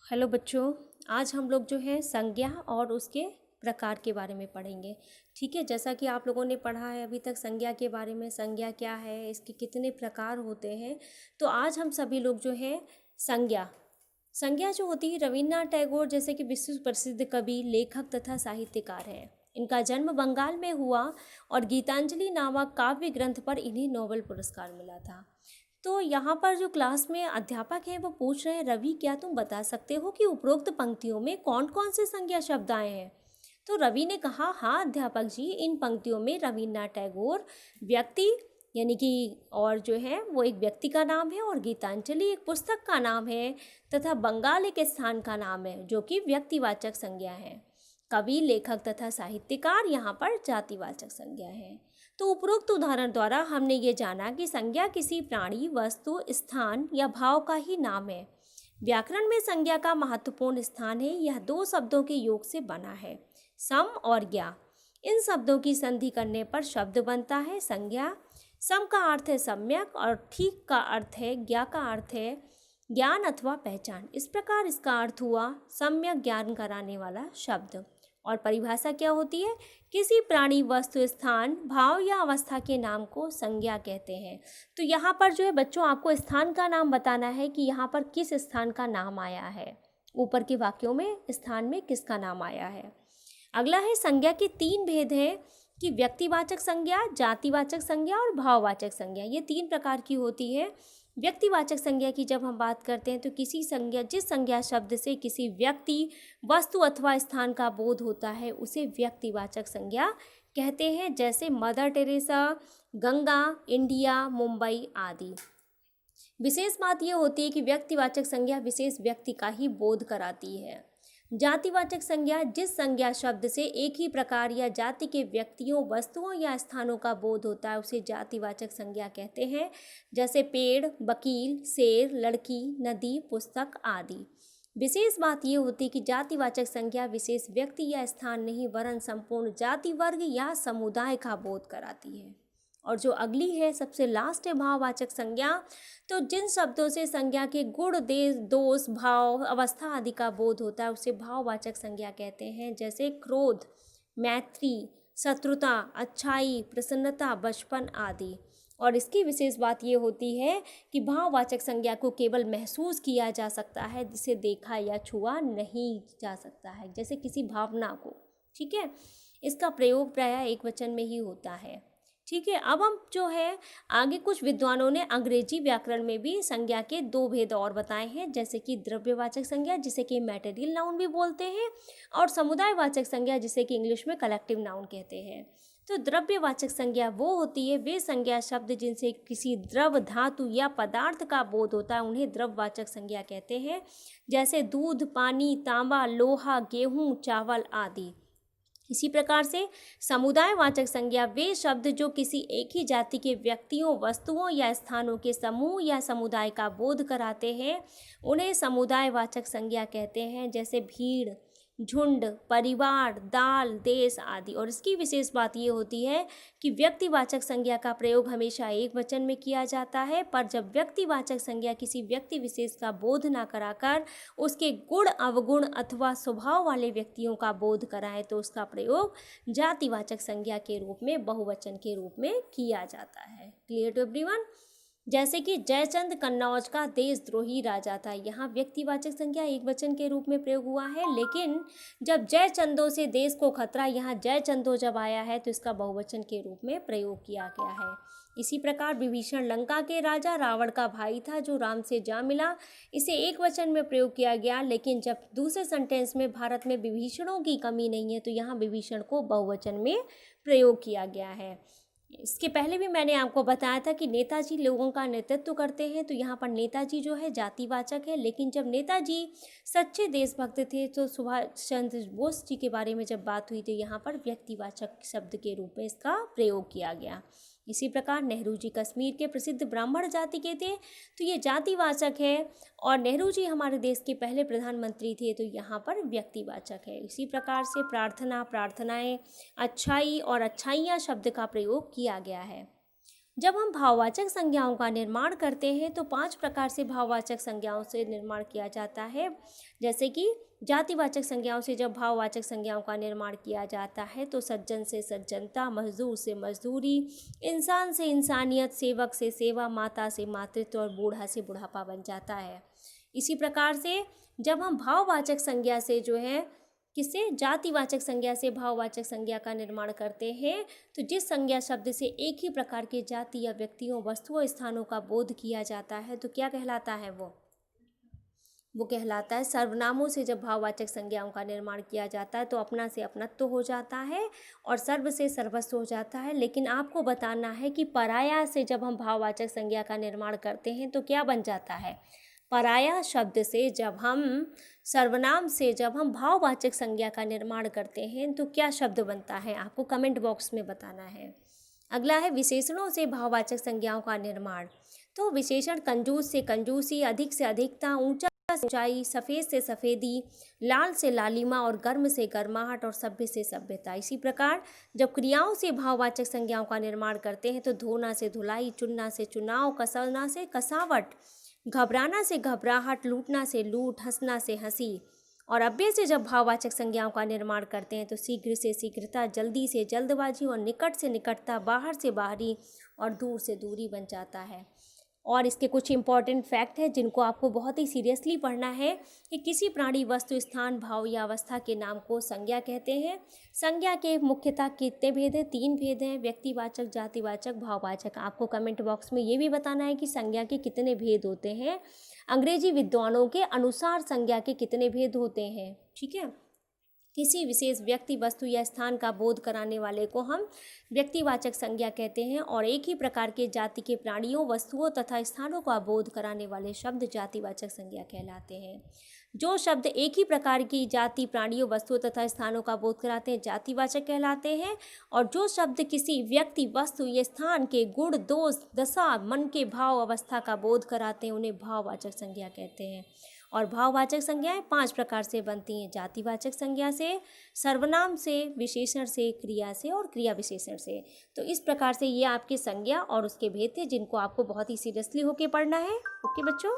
Hello बच्चों। आज हम लोग जो है संज्ञा और उसके प्रकार के बारे में पढ़ेंगे। ठीक है, जैसा कि आप लोगों ने पढ़ा है अभी तक संज्ञा के बारे में, संज्ञा क्या है, इसके कितने प्रकार होते हैं। तो आज हम सभी लोग जो है संज्ञा संज्ञा जो होती है, रविन्द्रनाथ टैगोर जैसे कि विश्व प्रसिद्ध कवि, लेखक तथा साहित्यकार हैं। इनका जन्म बंगाल में हुआ और गीतांजलि नामक काव्य ग्रंथ पर इन्हें नोबेल पुरस्कार मिला था। तो यहाँ पर जो क्लास में अध्यापक हैं वो पूछ रहे हैं, रवि क्या तुम बता सकते हो कि उपरोक्त पंक्तियों में कौन कौन से संज्ञा शब्द आए हैं। तो रवि ने कहा, हाँ अध्यापक जी, इन पंक्तियों में रविन्द्रनाथ टैगोर व्यक्ति यानी कि और जो है वो एक व्यक्ति का नाम है, और गीतांजलि एक पुस्तक का नाम है, तथा बंगाल एक स्थान का नाम है जो कि व्यक्तिवाचक संज्ञा है। कवि, लेखक तथा साहित्यकार यहाँ पर जातिवाचक संज्ञा है। तो उपरोक्त उदाहरण द्वारा हमने ये जाना कि संज्ञा किसी प्राणी, वस्तु, स्थान या भाव का ही नाम है। व्याकरण में संज्ञा का महत्वपूर्ण स्थान है। यह दो शब्दों के योग से बना है, सम और ज्ञा। इन शब्दों की संधि करने पर शब्द बनता है संज्ञा। सम का अर्थ है सम्यक और ठीक का अर्थ है, ज्ञा का अर्थ है ज्ञान अथवा पहचान। इस प्रकार इसका अर्थ हुआ सम्यक ज्ञान कराने वाला शब्द। और परिभाषा क्या होती है? किसी प्राणी, वस्तु, स्थान, भाव या अवस्था के नाम को संज्ञा कहते हैं। तो यहाँ पर जो है बच्चों, आपको स्थान का नाम बताना है कि यहाँ पर किस स्थान का नाम आया है। ऊपर के वाक्यों में स्थान में किसका नाम आया है। अगला है, संज्ञा के तीन भेद हैं कि व्यक्तिवाचक संज्ञा, जातिवाचक संज्ञा और भाववाचक संज्ञा। ये तीन प्रकार की होती है। व्यक्तिवाचक संज्ञा की जब हम बात करते हैं तो किसी संज्ञा, जिस संज्ञा शब्द से किसी व्यक्ति, वस्तु अथवा स्थान का बोध होता है उसे व्यक्तिवाचक संज्ञा कहते हैं। जैसे mother Teresa, Ganga, India, Mumbai आदि। विशेष बात यह होती है कि व्यक्तिवाचक संज्ञा विशेष व्यक्ति का ही बोध कराती है। जातिवाचक संज्ञा, जिस संज्ञा शब्द से एक ही प्रकार या जाति के व्यक्तियों, वस्तुओं या स्थानों का बोध होता है उसे जातिवाचक संज्ञा कहते हैं। जैसे पेड़, वकील, शेर, लड़की, नदी, पुस्तक आदि। विशेष बात यह होती है कि जातिवाचक संज्ञा विशेष व्यक्ति या स्थान नहीं वरन संपूर्ण जाति, वर्ग या समुदाय का बोध कराती है। और जो अगली है, सबसे लास्ट है भाववाचक संज्ञा। तो जिन शब्दों से संज्ञा के गुण, देश, दोष, भाव, अवस्था आदि का बोध होता है उसे भाववाचक संज्ञा कहते हैं। जैसे क्रोध, मैत्री, शत्रुता, अच्छाई, प्रसन्नता, बचपन आदि। और इसकी विशेष बात ये होती है कि भाववाचक संज्ञा को केवल महसूस किया जा सकता है, जिसे देखा या छुआ नहीं जा सकता है, जैसे किसी भावना को। ठीक है, इसका प्रयोग प्रायः एक वचन में ही होता है। ठीक है, अब हम जो है आगे कुछ विद्वानों ने अंग्रेजी व्याकरण में भी संज्ञा के दो भेद और बताए हैं, जैसे कि द्रव्यवाचक संज्ञा, जिसे कि मैटेरियल नाउन भी बोलते हैं, और समुदायवाचक संज्ञा, जिसे कि इंग्लिश में कलेक्टिव नाउन कहते हैं। तो द्रव्यवाचक संज्ञा वो होती है, वे संज्ञा शब्द जिनसे किसी द्रव, धातु या पदार्थ का बोध होता है उन्हें द्रव्यवाचक संज्ञा कहते हैं। जैसे दूध, पानी, तांबा, लोहा, गेहूँ, चावल आदि। इसी प्रकार से समुदायवाचक संज्ञा वे शब्द जो किसी एक ही जाति के व्यक्तियों, वस्तुओं या स्थानों के समूह या समुदाय का बोध कराते हैं उन्हें समुदायवाचक संज्ञा कहते हैं। जैसे भीड़, झुंड, परिवार, दाल, देश आदि। और इसकी विशेष बात ये होती है कि व्यक्तिवाचक संज्ञा का प्रयोग हमेशा एक वचन में किया जाता है, पर जब व्यक्तिवाचक संज्ञा किसी व्यक्ति विशेष का बोध न कराकर उसके गुण, अवगुण अथवा स्वभाव वाले व्यक्तियों का बोध कराए तो उसका प्रयोग जातिवाचक संज्ञा के रूप में, बहुवचन के रूप में किया जाता है। Clear to everyone? जैसे कि जयचंद कन्नौज का देशद्रोही राजा था, यहाँ व्यक्तिवाचक संज्ञा एक वचन के रूप में प्रयोग हुआ है, लेकिन जब जयचंदों से देश को खतरा, यहाँ जयचंदो जब आया है तो इसका बहुवचन के रूप में प्रयोग किया गया है। इसी प्रकार विभीषण लंका के राजा रावण का भाई था जो राम से जा मिला, इसे एक वचन में प्रयोग किया गया, लेकिन जब दूसरे सेंटेंस में भारत में विभीषणों की कमी नहीं है तो यहाँ विभीषण को बहुवचन में प्रयोग किया गया है। इसके पहले भी मैंने आपको बताया था कि नेताजी लोगों का नेतृत्व करते हैं, तो यहाँ पर नेताजी जो है जातिवाचक है, लेकिन जब नेताजी सच्चे देशभक्त थे तो सुभाष चंद्र बोस जी के बारे में जब बात हुई तो यहाँ पर व्यक्तिवाचक शब्द के रूप में इसका प्रयोग किया गया। इसी प्रकार नेहरू जी कश्मीर के प्रसिद्ध ब्राह्मण जाति के थे, तो ये जातिवाचक है, और नेहरू जी हमारे देश के पहले प्रधानमंत्री थे, तो यहाँ पर व्यक्तिवाचक है। इसी प्रकार से प्रार्थना, प्रार्थनाएं, अच्छाई और अच्छाइयाँ शब्द का प्रयोग किया गया है। जब हम भाववाचक संज्ञाओं का निर्माण करते हैं तो 5 प्रकार से भाववाचक संज्ञाओं से निर्माण किया जाता है। जैसे कि जातिवाचक संज्ञाओं से जब भाववाचक संज्ञाओं का निर्माण किया जाता है तो सज्जन से सज्जनता, मजदूर से मजदूरी, इंसान से इंसानियत, सेवक से सेवा, माता से मातृत्व और बूढ़ा से बुढ़ापा बन जाता है। इसी प्रकार से जब हम भाववाचक संज्ञा से जो है किससे जातिवाचक संज्ञा से भाववाचक संज्ञा का निर्माण करते हैं तो जिस संज्ञा शब्द से एक ही प्रकार के जाति या व्यक्तियों, वस्तुओं, स्थानों का बोध किया जाता है तो क्या कहलाता है वो कहलाता है सर्वनामों से जब भाववाचक संज्ञाओं का निर्माण किया जाता है तो अपना से अपनत्व हो जाता है और सर्व से सर्वस्व हो जाता है। लेकिन आपको बताना है कि पराया से जब हम भाववाचक संज्ञा का निर्माण करते हैं तो क्या बन जाता है। पराया शब्द से जब हम सर्वनाम से जब हम भाववाचक संज्ञा का निर्माण करते हैं तो क्या शब्द बनता है, आपको कमेंट बॉक्स में बताना है। अगला है विशेषणों से भाववाचक संज्ञाओं का निर्माण। तो विशेषण कंजूस से कंजूसी, अधिक से अधिकता, ऊंचा से ऊंचाई, सफ़ेद से सफ़ेदी, लाल से लालिमा और गर्म से गर्माहट और सभ्य से सभ्यता। इसी प्रकार जब क्रियाओं से भाववाचक संज्ञाओं का निर्माण करते हैं तो धोना से धुलाई, चुनना से चुनाव, कसलना से कसावट, घबराना से घबराहट, लूटना से लूट, हंसना से हंसी। और अव्यय से जब भाववाचक संज्ञाओं का निर्माण करते हैं तो शीघ्र से शीघ्रता, जल्दी से जल्दबाजी और निकट से निकटता, बाहर से बाहरी और दूर से दूरी बन जाता है। और इसके कुछ इंपॉर्टेंट फैक्ट है जिनको आपको बहुत ही सीरियसली पढ़ना है कि किसी प्राणी, वस्तु, स्थान, भाव या अवस्था के नाम को संज्ञा कहते हैं। संज्ञा के मुख्यतः कितने भेद हैं? 3 भेद हैं, व्यक्तिवाचक, जातिवाचक, भाववाचक। आपको कमेंट बॉक्स में ये भी बताना है कि संज्ञा के कितने भेद होते हैं। अंग्रेजी विद्वानों के अनुसार संज्ञा के कितने भेद होते हैं, ठीक है। किसी विशेष व्यक्ति, वस्तु या स्थान का बोध कराने वाले को हम व्यक्तिवाचक संज्ञा कहते हैं और एक ही प्रकार के जाति के प्राणियों, वस्तुओं तथा स्थानों का बोध कराने वाले शब्द जातिवाचक संज्ञा कहलाते हैं। जो शब्द एक ही प्रकार की जाति, प्राणियों, वस्तुओं तथा स्थानों का बोध कराते हैं जातिवाचक कहलाते हैं और जो शब्द किसी व्यक्ति, वस्तु या स्थान के गुण, दोष, दशा, मन के भाव, अवस्था का बोध कराते हैं उन्हें भाववाचक संज्ञा कहते हैं। और भाववाचक संज्ञाएं 5 प्रकार से बनती हैं, जातिवाचक संज्ञा से, सर्वनाम से, विशेषण से, क्रिया से और क्रिया विशेषण से। तो इस प्रकार से ये आपकी संज्ञा और उसके भेद थे जिनको आपको बहुत ही सीरियसली होके पढ़ना है। ओके बच्चों।